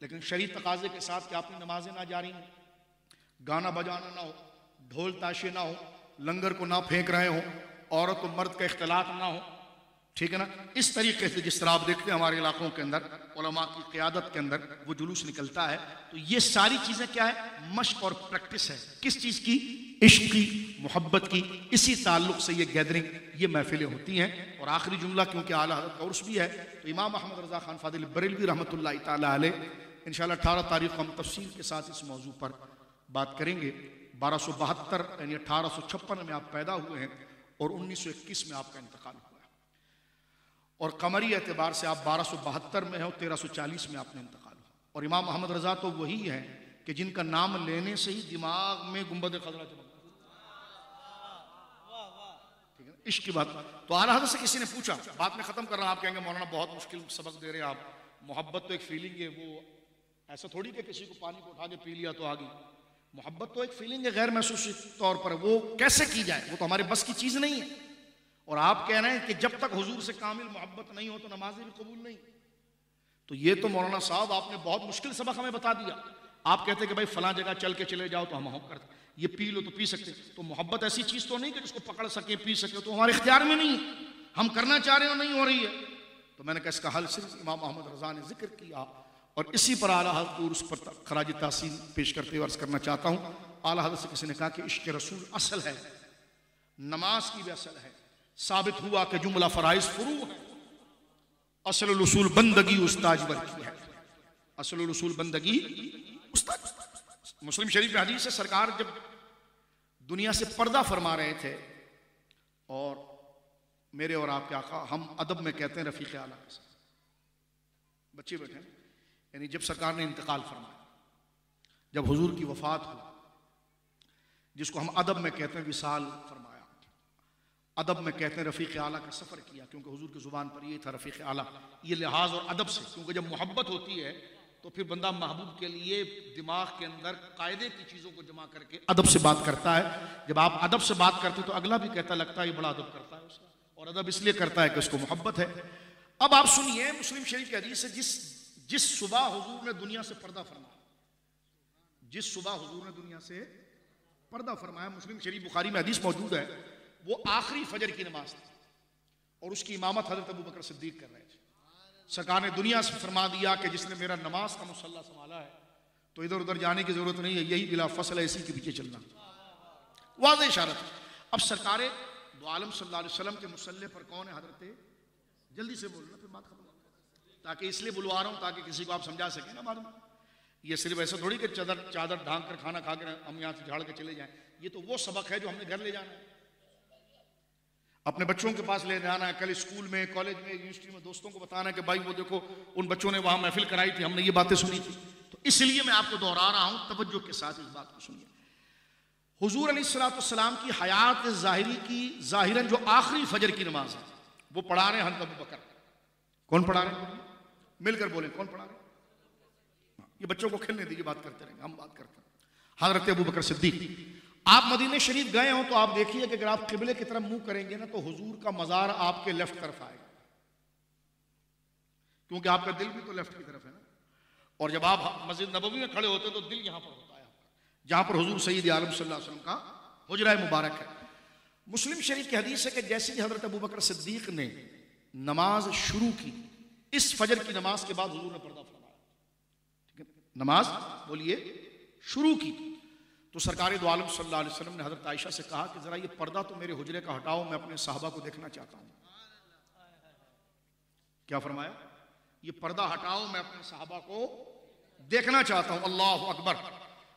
Speaker 1: लेकिन शरीफ तकाजे के साथ कि आपकी नमाजें ना जारी हो, गाना बजाना ना हो, ढोल ताशे ना हो, लंगर को ना फेंक रहे हो, औरत और मर्द का इख्तलाफ ना हो, ठीक है ना। इस तरीके से जिस तरह आप देखते हैं हमारे इलाकों के अंदर उलमा की क़ियादत के अंदर वो जुलूस निकलता है, तो ये सारी चीजें क्या है, मश्क और प्रैक्टिस है। किस चीज की? इश्क की, मोहब्बत की। इसी ताल्लुक से ये गैदरिंग, ये महफिलें होती हैं। और आखिरी जुमला, क्योंकि आला हज़रत का उर्स भी है, तो इमाम अहमद रज़ा खान फादिल बरेलवी रहमतुल्लाह ताला अलैह इंशाअल्लाह 18 तारीख को हम तफसील के साथ इस मौजू पर बात करेंगे। 1272 यानी 1856 में आप पैदा हुए हैं और 1921 में आपका इंतकाल हुआ है, और कमरी एतबार से आप 1272 में हैं और 1340 में आपने इंतकाल हुआ। और इमाम अहमद रज़ा तो वही हैं कि जिनका नाम लेने से ही दिमाग में गुंबद खजरा चमकता है, ठीक है। इश्क की बात तो आला हज़रत से किसी ने पूछा, बात में खत्म कर रहा हूं, आप कहेंगे मौलाना बहुत मुश्किल सबक दे रहे हैं आप, मोहब्बत तो एक फीलिंग है, वो ऐसा थोड़ी कि किसी को पानी को उठा के पी लिया तो आ गई। मोहब्बत तो एक फीलिंग है, गैर महसूसी तौर पर, वो कैसे की जाए, वो तो हमारे बस की चीज नहीं है। और आप कह रहे हैं कि जब तक हुजूर से कामिल मोहब्बत नहीं हो तो नमाजें भी कबूल नहीं। तो ये तो मौलाना साहब आपने बहुत मुश्किल सबक हमें बता दिया। आप कहते कि भाई फलां जगह चल के चले जाओ तो हम करते, ये पी लो तो पी सकते, तो मोहब्बत ऐसी चीज तो नहीं कि जिसको पकड़ सके पी सके, तो हमारे इख्तियार में नहीं है, हम करना चाह रहे हो नहीं हो रही है। तो मैंने कहा इसका हल सिर्फ इमाम अहमद रज़ा ने जिक्र किया, और इसी पर आला हज़रत उस पर खराज तासीन पेश करते हुए अर्ज करना चाहता हूँ। आला हज़रत से किसी ने कहा कि इश्क़ रसूल असल है, नमाज की भी असल है, साबित हुआ कि जुमला फराइज फुरू है, असल उसूल बंदगी उस्ताद वर की है, असल उसूल बंदगी उस्ताद। मुस्लिम शरीफ में हदीस है, सरकार जब दुनिया से पर्दा फरमा रहे थे, और मेरे और आपके आका, हम अदब में कहते हैं रफीक आला के साथ बच्चे बैठे, यानी जब सरकार ने इंतकाल फरमाया, जब हुजूर की वफात हुई, जिसको हम अदब में कहते हैं विसाल फरमाया, अदब में कहते हैं रफीक आला का सफर किया, क्योंकि हुजूर की जुबान पर ये था रफीक आला, ये लिहाज और अदब से, क्योंकि जब मोहब्बत होती है तो फिर बंदा महबूब के लिए दिमाग के अंदर कायदे की चीजों को जमा करके अदब से बात करता है। जब आप अदब से बात करते तो अगला भी कहता लगता है ये बड़ा अदब करता है उसका, और अदब इसलिए करता है कि उसको मोहब्बत है। अब आप सुनिए मुस्लिम शरीफ की हदीस से, जिस सुबह हुजूर ने दुनिया से पर्दा फरमाया, जिस सुबह हुजूर ने दुनिया से पर्दा फरमाया, मुस्लिम शरीफ बुखारी में हदीस मौजूद है, वो आखिरी फजर की नमाज थी, और उसकी इमामत हजरत अबू बकर सिद्दीक कर रहे थे। सरकार ने दुनिया से फरमा दिया कि जिसने मेरा नमाज का मुसल्ला संभाला है तो इधर उधर जाने की जरूरत नहीं है, यही बिला फसल है, इसी के पीछे चलना, वाज़ेह इशारत। अब सरकार दो आलम सल्लल्लाहु अलैहि वसल्लम के मुसल्ले पर कौन है हजरत, जल्दी से बोलना फिर बात खत्म, ताकि इसलिए बुलवा रहा हूं ताकि किसी को आप समझा सकें ना बाद में। ये सिर्फ ऐसा थोड़ी कि चादर ढांक कर खाना खा कर हम यहाँ से झाड़ के चले जाएं, ये तो वो सबक है जो हमने घर ले जाना है, अपने बच्चों के पास ले जाना है, कल स्कूल में, कॉलेज में, यूनिवर्सिटी में दोस्तों को बताना है कि भाई वो देखो उन बच्चों ने वहां महफिल कराई थी, हमने ये बातें सुनी थी। तो इसलिए मैं आपको दोहरा रहा हूं, तवज्जो के साथ इस बात को सुनिए। हुजूर अलैहिस्सलाम की हयात ज़ाहिरी की ज़ाहिरन जो आखिरी फजर की नमाज है वो पढ़ा रहे हैं हज़रत अबू बकर। कौन पढ़ा रहे हैं? मिलकर बोले कौन पढ़ा रहे हैं? ये बच्चों को खेलने दीजिए, बात करते रहेंगे, हम बात करते हैं। हज़रत अबू बकर सिद्दीक। आप मदीने शरीफ गए हो तो आप देखिए कि अगर आप किबले की तरफ मुंह करेंगे ना तो हुजूर का मज़ार आपके लेफ्ट तरफ आएगा, क्योंकि आपका दिल भी तो लेफ्ट की तरफ है ना। और जब आप मस्जिद नबवी में खड़े होते तो दिल यहां पर होता है आपका, जहां पर हुजूर सय्यद आलम सल्लल्लाहु अलैहि वसल्लम का हुजरा मुबारक है। मुस्लिम शरीफ की हदीस है कि जैसे ही हजरत अबू बकर सिद्दीक ने नमाज शुरू की, इस फजर की नमाज के बाद हुजूर ने पर्दा फरमाया, ठीक है, नमाज बोलिए शुरू की, तो सरकार दो आलम सल्लल्लाहु अलैहि वसल्लम ने हजरत आयशा से कहा कि जरा ये पर्दा तो मेरे हुजरे का हटाओ, मैं अपने साहबा को देखना चाहता हूं। क्या फरमाया? ये पर्दा हटाओ, मैं अपने साहबा को देखना चाहता हूं। अल्लाह अकबर।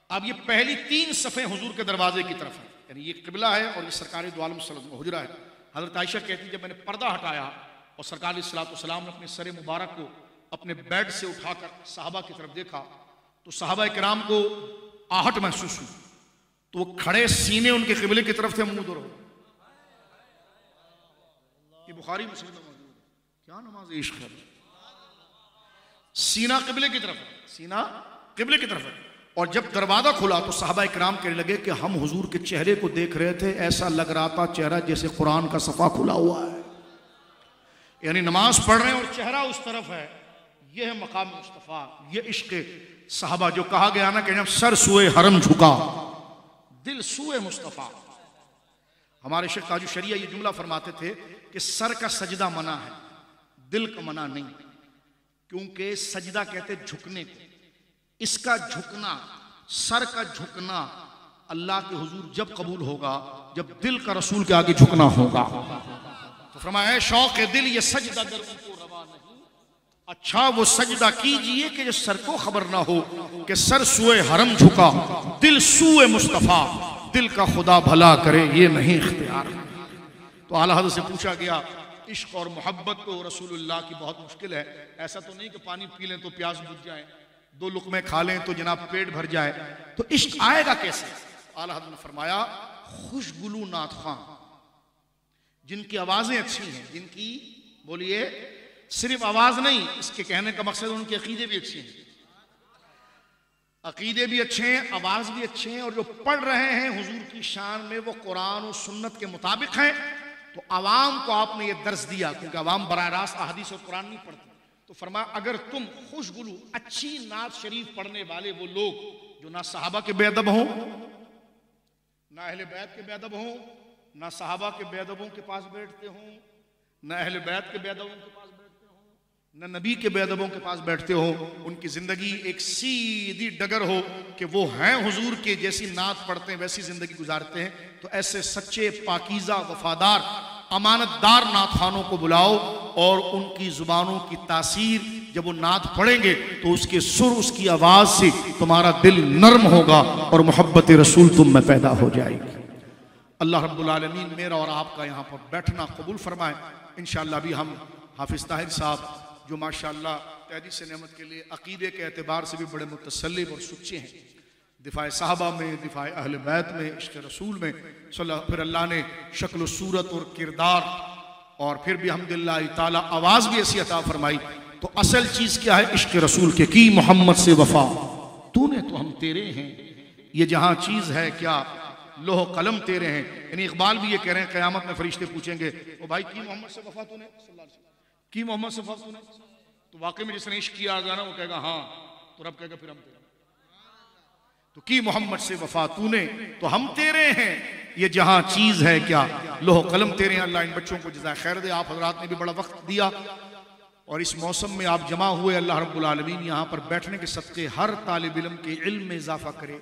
Speaker 1: अब ये पहली 3 सफ़े हुजूर के दरवाजे की तरफ है, यानी ये किबला है और ये सरकार दो आलम सल्लल्लाहु अलैहि वसल्लम हुजरा है। हजरत आयशा कहती जब मैंने पर्दा हटाया और सरकार अलैहिस्सलाम ने अपने सर मुबारक को अपने बेड से उठाकर साहबा की तरफ देखा तो सहाबा किराम को आहट महसूस हुई, तो वो खड़े सीने उनके किबले की तरफ थे, मुंह दो। ये बुखारी मुस्लिम में मौजूद है। क्या नमाज इश्क है, सीना किबले की तरफ है, सीना किबले की तरफ है। और जब दरवाजा खुला तो सहाबा किराम कहने लगे कि हम हुजूर के चेहरे को देख रहे थे, ऐसा लग रहा था चेहरा जैसे कुरान का सफा खुला हुआ है, यानी नमाज पढ़ रहे हैं और चेहरा उस तरफ है। यह है मकाम मुस्तफ़ा, यह इश्क सहाबा जो कहा गया ना कि जब सर सुए हरम झुका दिल सुए मुस्तफ़ा। हमारे शेख ताजु शरिया ये जुमला फरमाते थे कि सर का सजदा मना है, दिल का मना नहीं, क्योंकि सजदा कहते झुकने को। इसका झुकना, सर का झुकना अल्लाह के हुजूर जब कबूल होगा जब दिल का रसूल के आगे झुकना होगा। तो फरमाया शौक दिल ये सजदा दर उनको रवा नहीं, अच्छा वो सजदा कीजिए कि जो सर को खबर ना हो कि सर सुए हरम झुका दिल सुए मुस्तफ़ा, दिल का खुदा भला करे ये नहीं इख्तियार। तो आला हज़रत से पूछा गया इश्क और मोहब्बत तो रसूलुल्लाह की बहुत मुश्किल है। ऐसा तो नहीं कि पानी पी लें तो प्यास बुझ जाए, दो लुक़मे खा लें तो जनाब पेट भर जाए, तो इश्क आएगा कैसे? आला हज़रत ने फरमाया खुशगुलू नात ख़ां, जिनकी आवाज़ें अच्छी हैं, जिनकी बोलिए सिर्फ आवाज़ नहीं, इसके कहने का मकसद उनके अकीदे भी अच्छे हैं, अकीदे भी अच्छे हैं, आवाज़ भी अच्छे हैं, और जो पढ़ रहे हैं हुजूर की शान में वो कुरान और सुन्नत के मुताबिक हैं। तो आवाम को आपने ये दर्स दिया, क्योंकि आवाम बराह रास्त अहादीस और कुरान नहीं पढ़ती। तो फरमाया अगर तुम खुशगुलू अच्छी नात शरीफ पढ़ने वाले वो लोग जो ना सहाबा के बेअदब हों, ना अहले बैत के बेअदब हों, ना सहाबा के बेअदबों के पास बैठते हों, ना अहले बैत के बेअदबों के पास बैठते हों, ना नबी के बेअदबों के पास बैठते हो, उनकी जिंदगी एक सीधी डगर हो कि वो हैं हुजूर के जैसी नात पढ़ते हैं वैसी जिंदगी गुजारते हैं, तो ऐसे सच्चे पाकीज़ा वफादार अमानतदार नात खानों को बुलाओ और उनकी जुबानों की तासीर जब वो नात पढ़ेंगे तो उसके सुर, उसकी आवाज़ से तुम्हारा दिल नर्म होगा और मोहब्बत रसूल तुम में पैदा हो जाएगी। अल्लाह रब्बुल आलमीन मेरा और आपका यहाँ पर बैठना कबूल फरमाए। इंशाअल्लाह भी हम हाफिज़ ताहिर साहब जो माशाअल्लाह तहदीस नेमत के लिए अकीदे के एतबार से भी बड़े मुतसल्लिम और सुच्चे हैं, दिफाए साहबा में, दिफाए अहले बैत में, इश्क़ रसूल में, फिर अल्लाह ने शक्ल सूरत और किरदार और फिर भी अल्हम्दुलिल्लाह ताला आवाज़ भी ऐसी अता फरमाई। तो असल चीज़ क्या है? इश्क़ रसूल के की मोहम्मद से वफ़ा तूने तो हम तेरे हैं, ये जहाँ चीज़ है क्या लोह कलम तेरे हैं। यानी इकबाल भी ये कह रहे हैं क़यामत में फरिश्ते पूछेंगे ओ भाई की मोहम्मद से वफ़ा तूने, की मोहम्मद से वफ़ा तूने, तो वाकई में जिसने इश्क़ किया होगा ना वो कहेगा हाँ, तो रब कहेगा फिर हम तेरे, तो की मोहम्मद से वफ़ा तूने तो हम तेरे हैं, ये जहाँ चीज़ है क्या लोह कलम तेरे हैं। अल्लाह इन बच्चों को जज़ाए खैर दे। आप हज़रात ने भी बड़ा वक्त दिया और इस मौसम में आप जमा हुए। अल्लाह रब्बुल आलमीन यहाँ पर बैठने के सदक़े हर तालिब इल्म के इल्म में इजाफ़ा करे,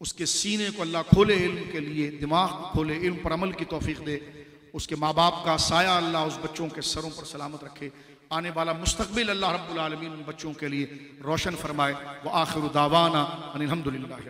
Speaker 1: उसके सीने को अल्लाह खोले इल्म के लिए, दिमाग को खोले, इल्म पर अमल की तौफीक दे, उसके माँ बाप का साया अल्लाह उस बच्चों के सरों पर सलामत रखे, आने वाला मुस्तक़बिल अल्लाह रब्बुल आलमीन उन बच्चों के लिए रोशन फरमाए। व आखिरु दावाना अनिल हम्दुलिल्लाहि।